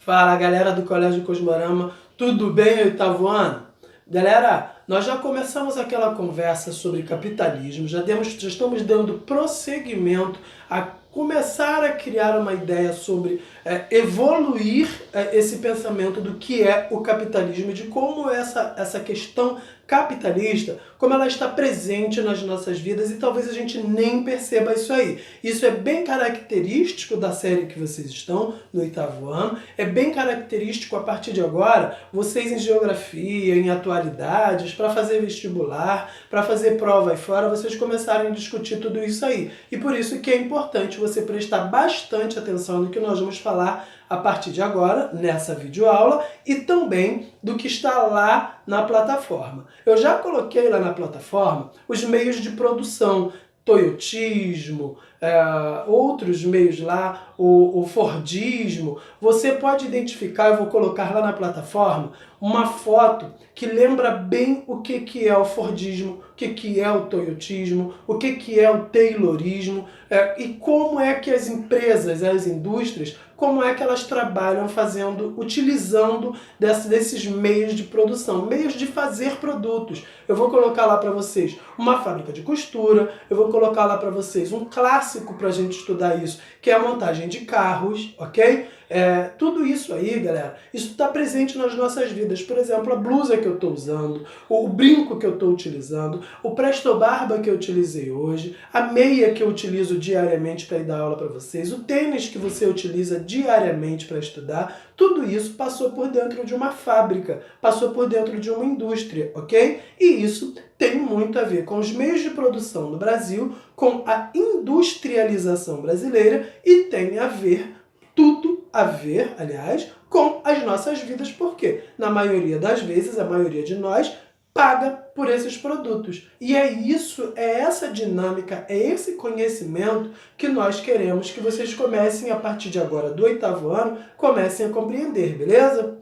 Fala, galera do Colégio Cosmorama, tudo bem, oitavo ano? Galera, nós já começamos aquela conversa sobre capitalismo, já estamos dando prosseguimento a começar a criar uma ideia sobre evoluir esse pensamento do que é o capitalismo e de como essa questão capitalista, como ela está presente nas nossas vidas e talvez a gente nem perceba isso aí. Isso é bem característico da série que vocês estão no oitavo ano, é bem característico a partir de agora, vocês em geografia, em atualidades, para fazer vestibular, para fazer prova aí fora, vocês começarem a discutir tudo isso aí. E por isso que é importante você prestar bastante atenção no que nós vamos falar a partir de agora, nessa videoaula, e também do que está lá na plataforma. Eu já coloquei lá na plataforma os meios de produção, toyotismo, outros meios lá, o fordismo. Você pode identificar, eu vou colocar lá na plataforma, uma foto que lembra bem o que é o fordismo, o que é o toyotismo, o que é o taylorismo, e como é que as empresas, as indústrias, como é que elas trabalham utilizando desses meios de produção, meios de fazer produtos. Eu vou colocar lá para vocês uma fábrica de costura, eu vou colocar lá para vocês um clássico para a gente estudar isso, que é a montagem de carros, ok? Tudo isso aí, galera, isso está presente nas nossas vidas. Por exemplo, a blusa que eu estou usando, o brinco que eu estou utilizando, o Presto Barba que eu utilizei hoje, a meia que eu utilizo diariamente para ir dar aula para vocês, o tênis que você utiliza diariamente para estudar, tudo isso passou por dentro de uma fábrica, passou por dentro de uma indústria, ok? E isso tem muito a ver com os meios de produção no Brasil, com a industrialização brasileira e tem a ver, tudo a ver, aliás, com as nossas vidas, porque na maioria das vezes, a maioria de nós paga por esses produtos. E é essa dinâmica, é esse conhecimento que nós queremos que vocês comecem, a partir de agora do oitavo ano, comecem a compreender, beleza?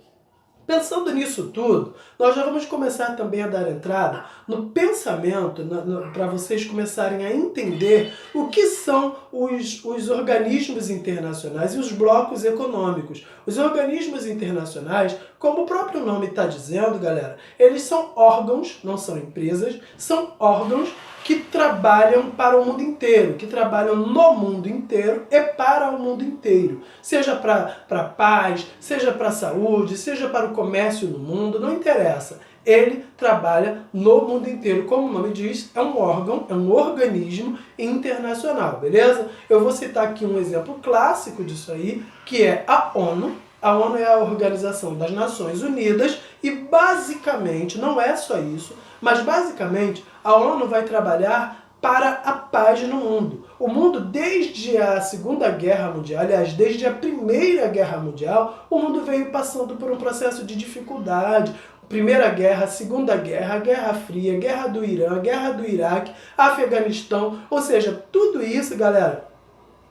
Pensando nisso tudo, nós já vamos começar também a dar entrada no pensamento, para vocês começarem a entender o que são os organismos internacionais e os blocos econômicos. Os organismos internacionais, como o próprio nome está dizendo, galera, eles são órgãos, não são empresas, são órgãos que trabalham para o mundo inteiro, que trabalham no mundo inteiro e para o mundo inteiro. Seja para paz, seja para a saúde, seja para o comércio no mundo, não interessa. Ele trabalha no mundo inteiro. Como o nome diz, é um órgão, é um organismo internacional, beleza? Eu vou citar aqui um exemplo clássico disso aí, que é a ONU. A ONU é a Organização das Nações Unidas e basicamente, não é só isso, mas basicamente a ONU vai trabalhar para a paz no mundo. O mundo, desde a Segunda Guerra Mundial, aliás, desde a Primeira Guerra Mundial, o mundo veio passando por um processo de dificuldade. Primeira Guerra, Segunda Guerra, Guerra Fria, Guerra do Irã, Guerra do Iraque, Afeganistão, ou seja, tudo isso, galera,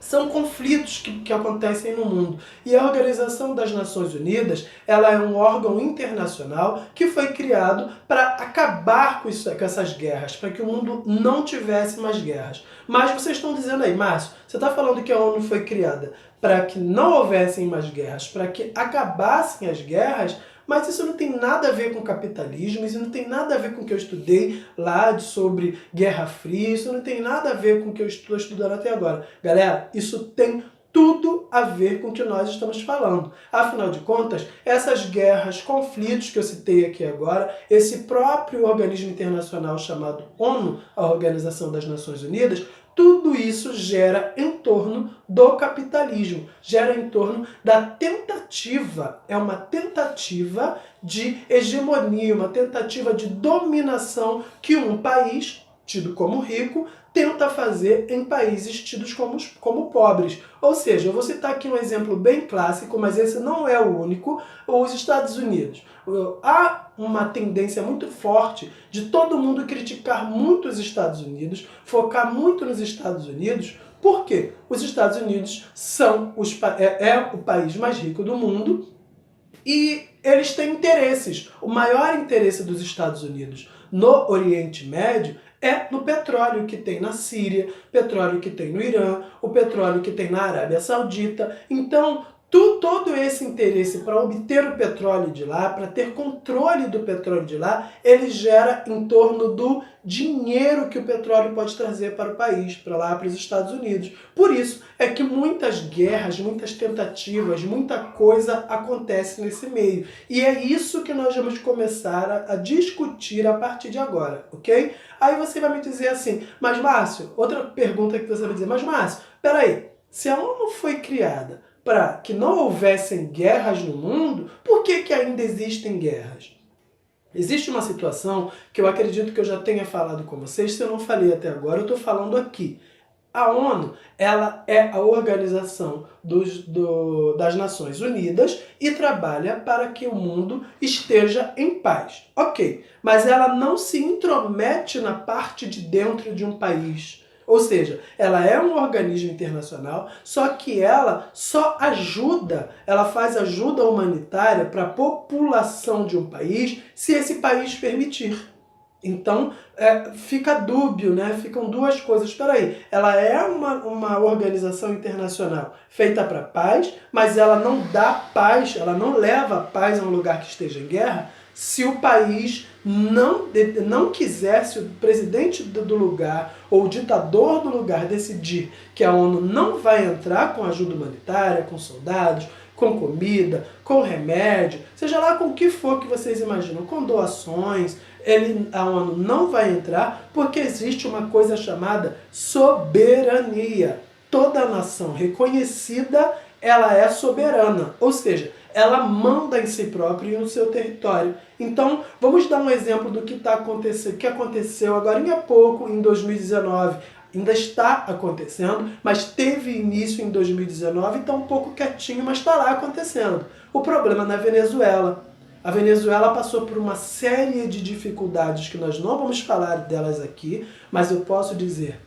são conflitos que acontecem no mundo. E a Organização das Nações Unidas, ela é um órgão internacional que foi criado para acabar com essas guerras, para que o mundo não tivesse mais guerras. Mas vocês estão dizendo aí, Márcio, você está falando que a ONU foi criada para que não houvessem mais guerras, para que acabassem as guerras, mas isso não tem nada a ver com capitalismo, isso não tem nada a ver com o que eu estudei lá sobre Guerra Fria, isso não tem nada a ver com o que eu estou estudando até agora. Galera, isso tem tudo a ver com o que nós estamos falando. Afinal de contas, essas guerras, conflitos que eu citei aqui agora, esse próprio organismo internacional chamado ONU, a Organização das Nações Unidas, tudo isso gera em torno do capitalismo, gera em torno da tentativa, é uma tentativa de hegemonia, uma tentativa de dominação que um país, tido como rico, tenta fazer em países tidos como pobres. Ou seja, eu vou citar aqui um exemplo bem clássico, mas esse não é o único, os Estados Unidos. Há uma tendência muito forte de todo mundo criticar muito os Estados Unidos, focar muito nos Estados Unidos. Por quê? Os Estados Unidos é o país mais rico do mundo e eles têm interesses. O maior interesse dos Estados Unidos no Oriente Médio é no petróleo que tem na Síria, petróleo que tem no Irã, o petróleo que tem na Arábia Saudita. Então, Todo esse interesse para obter o petróleo de lá, para ter controle do petróleo de lá, ele gera em torno do dinheiro que o petróleo pode trazer para o país, para lá, para os Estados Unidos. Por isso é que muitas guerras, muitas tentativas, muita coisa acontece nesse meio. E é isso que nós vamos começar a discutir a partir de agora, ok? Aí você vai me dizer assim, mas Márcio, outra pergunta que você vai dizer, mas Márcio, peraí, se a ONU foi criada para que não houvessem guerras no mundo, por que ainda existem guerras? Existe uma situação que eu acredito que eu já tenha falado com vocês, se eu não falei até agora, eu estou falando aqui. A ONU, ela é a organização das Nações Unidas e trabalha para que o mundo esteja em paz. Ok, mas ela não se intromete na parte de dentro de um país. Ou seja, ela é um organismo internacional, só que ela só ajuda, ela faz ajuda humanitária para a população de um país, se esse país permitir. Então, fica dúbio, né? Ficam duas coisas. Espera aí, ela é uma organização internacional feita para paz, mas ela não dá paz, ela não leva paz a um lugar que esteja em guerra, se o país não quiser, se o presidente do lugar ou o ditador do lugar decidir que a ONU não vai entrar com ajuda humanitária, com soldados, com comida, com remédio, seja lá com o que for que vocês imaginam, com doações, a ONU não vai entrar porque existe uma coisa chamada soberania. Toda nação reconhecida, ela é soberana, ou seja, ela manda em si própria e no seu território. Então, vamos dar um exemplo do que aconteceu agora há pouco, em 2019. Ainda está acontecendo, mas teve início em 2019 e está um pouco quietinho, mas está lá acontecendo. O problema na Venezuela. A Venezuela passou por uma série de dificuldades que nós não vamos falar delas aqui, mas eu posso dizer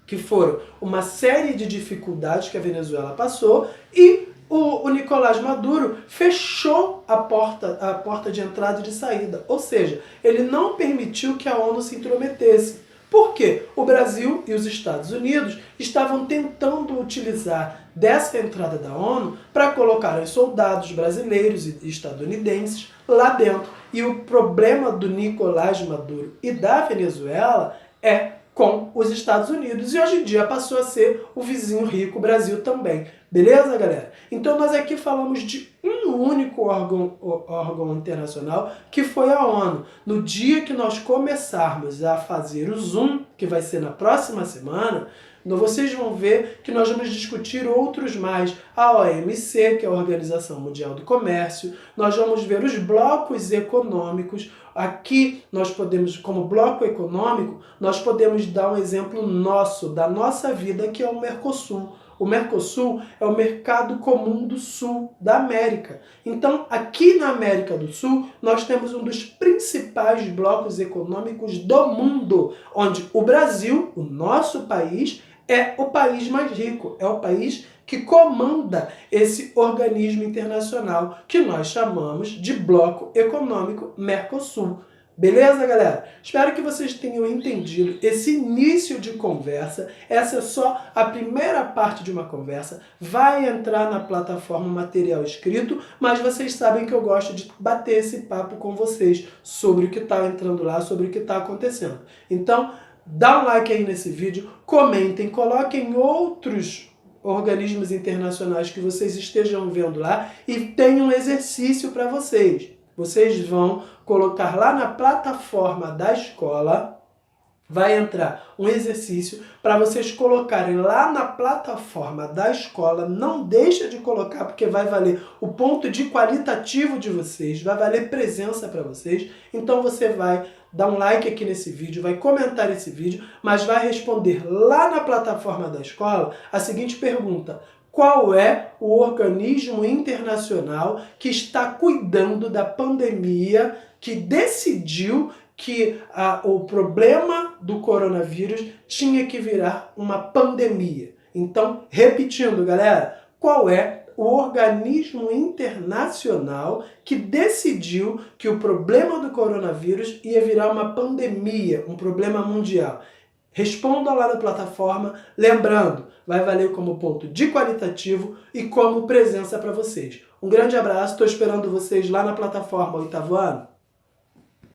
que foram uma série de dificuldades que a Venezuela passou e o Nicolás Maduro fechou a porta de entrada e de saída. Ou seja, ele não permitiu que a ONU se intrometesse. Por quê? O Brasil e os Estados Unidos estavam tentando utilizar dessa entrada da ONU para colocar os soldados brasileiros e estadunidenses lá dentro. E o problema do Nicolás Maduro e da Venezuela é com os Estados Unidos. E hoje em dia passou a ser o vizinho rico, o Brasil também. Beleza, galera? Então nós aqui falamos de um único órgão internacional, que foi a ONU. No dia que nós começarmos a fazer o Zoom, que vai ser na próxima semana, vocês vão ver que nós vamos discutir outros mais. A OMC, que é a Organização Mundial do Comércio, nós vamos ver os blocos econômicos. Aqui nós podemos, como bloco econômico, nós podemos dar um exemplo nosso, da nossa vida, que é o Mercosul. O Mercosul é o mercado comum do sul da América. Então, aqui na América do Sul, nós temos um dos principais blocos econômicos do mundo, onde o Brasil, o nosso país, é o país mais rico, é o país que comanda esse organismo internacional que nós chamamos de Bloco Econômico Mercosul. Beleza, galera? Espero que vocês tenham entendido esse início de conversa. Essa é só a primeira parte de uma conversa. Vai entrar na plataforma material escrito, mas vocês sabem que eu gosto de bater esse papo com vocês sobre o que está entrando lá, sobre o que está acontecendo. Então, dá um like aí nesse vídeo, comentem, coloquem outros organismos internacionais que vocês estejam vendo lá e tem um exercício para vocês. Vocês vão colocar lá na plataforma da escola, vai entrar um exercício para vocês colocarem lá na plataforma da escola. Não deixa de colocar, porque vai valer o ponto de qualitativo de vocês, vai valer presença para vocês. Então você vai dar um like aqui nesse vídeo, vai comentar esse vídeo, mas vai responder lá na plataforma da escola a seguinte pergunta: qual é o organismo internacional que está cuidando da pandemia, que decidiu que o problema do coronavírus tinha que virar uma pandemia? Então, repetindo, galera, qual é o organismo internacional que decidiu que o problema do coronavírus ia virar uma pandemia, um problema mundial? Respondam lá na plataforma, lembrando, vai valer como ponto de qualitativo e como presença para vocês. Um grande abraço, estou esperando vocês lá na plataforma Oitavo Ano.